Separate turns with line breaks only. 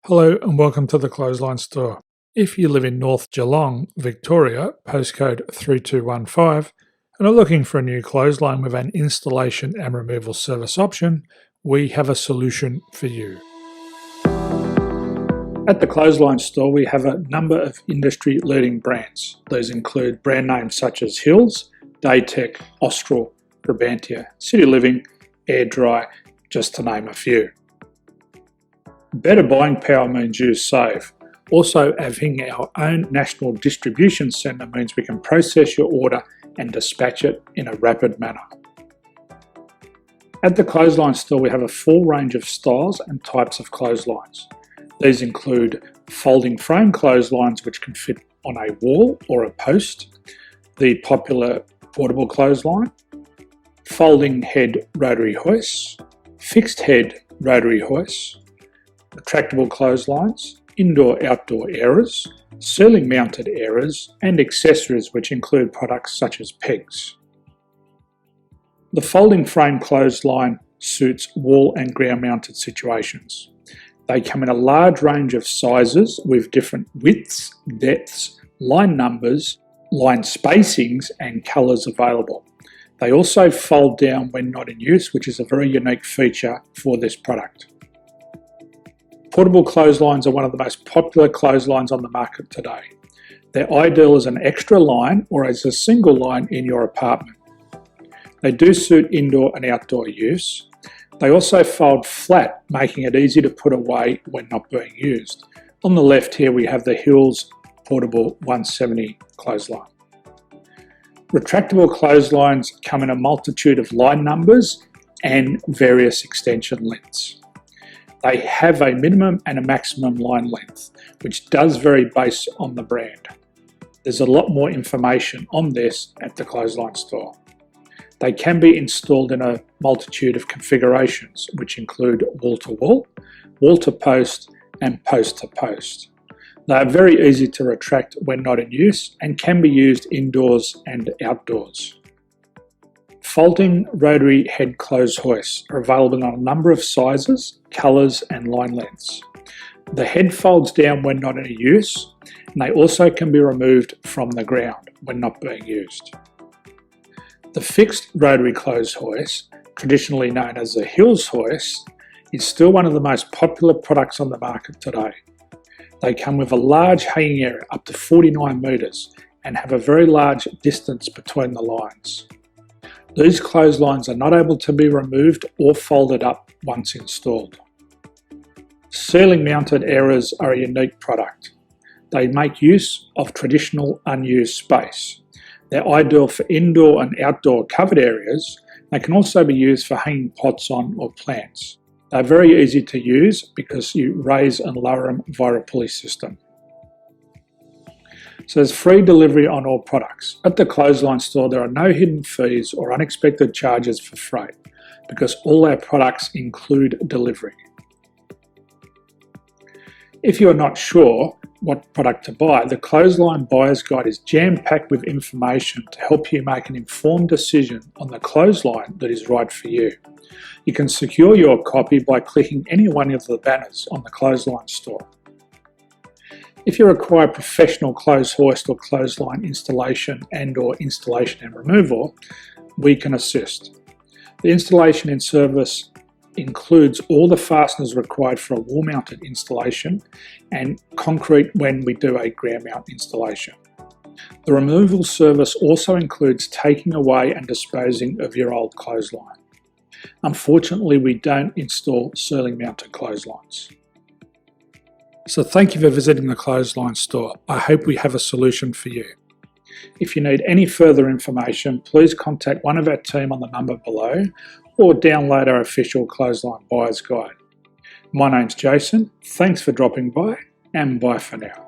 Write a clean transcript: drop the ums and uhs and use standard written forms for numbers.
Hello and welcome to the Clothesline Store. If you live in North Geelong, Victoria, postcode 3215, and are looking for a new clothesline with an installation and removal service option, we have a solution for you. At the Clothesline Store, we have a number of industry-leading brands. These include brand names such as Hills, Daytech, Austral, Brabantia, City Living, Air Dry, just to name a few. Better buying power means you save. Also, having our own national distribution centre means we can process your order and dispatch it in a rapid manner. At the Clothesline Store, we have a full range of styles and types of clotheslines. These include folding frame clotheslines which can fit on a wall or a post, the popular portable clothesline, folding head rotary hoists, fixed head rotary hoists, retractable clotheslines, indoor-outdoor airers, ceiling-mounted airers, and accessories which include products such as pegs. The folding frame clothesline suits wall and ground-mounted situations. They come in a large range of sizes with different widths, depths, line numbers, line spacings, and colours available. They also fold down when not in use, which is a very unique feature for this product. Portable clotheslines are one of the most popular clotheslines on the market today. They're ideal as an extra line or as a single line in your apartment. They do suit indoor and outdoor use. They also fold flat, making it easy to put away when not being used. On the left here we have the Hills Portable 170 clothesline. Retractable clotheslines come in a multitude of line numbers and various extension lengths. They have a minimum and a maximum line length, which does vary based on the brand. There's a lot more information on this at the Clothesline Store. They can be installed in a multitude of configurations, which include wall-to-wall, wall-to-post, and post-to-post. They are very easy to retract when not in use and can be used indoors and outdoors. Folding rotary head clothes hoists are available on a number of sizes, colours and line lengths. The head folds down when not in use, and they also can be removed from the ground when not being used. The fixed rotary clothes hoist, traditionally known as the Hills hoist, is still one of the most popular products on the market today. They come with a large hanging area up to 49 metres and have a very large distance between the lines. These clotheslines are not able to be removed or folded up once installed. Ceiling mounted airers are a unique product. They make use of traditional unused space. They're ideal for indoor and outdoor covered areas. They can also be used for hanging pots on or plants. They're very easy to use because you raise and lower them via a pulley system. So there's free delivery on all products. At the Clothesline Store, there are no hidden fees or unexpected charges for freight because all our products include delivery. If you are not sure what product to buy, the Clothesline Buyer's Guide is jam-packed with information to help you make an informed decision on the clothesline that is right for you. You can secure your copy by clicking any one of the banners on the Clothesline Store. If you require professional clothes hoist or clothesline installation and/or installation and removal, we can assist. The installation and service includes all the fasteners required for a wall-mounted installation and concrete when we do a ground mount installation. The removal service also includes taking away and disposing of your old clothesline. Unfortunately, we don't install ceiling-mounted clotheslines. So thank you for visiting the Clothesline Store. I hope we have a solution for you. If you need any further information, please contact one of our team on the number below or download our official Clothesline Buyer's Guide. My name's Jason, thanks for dropping by and bye for now.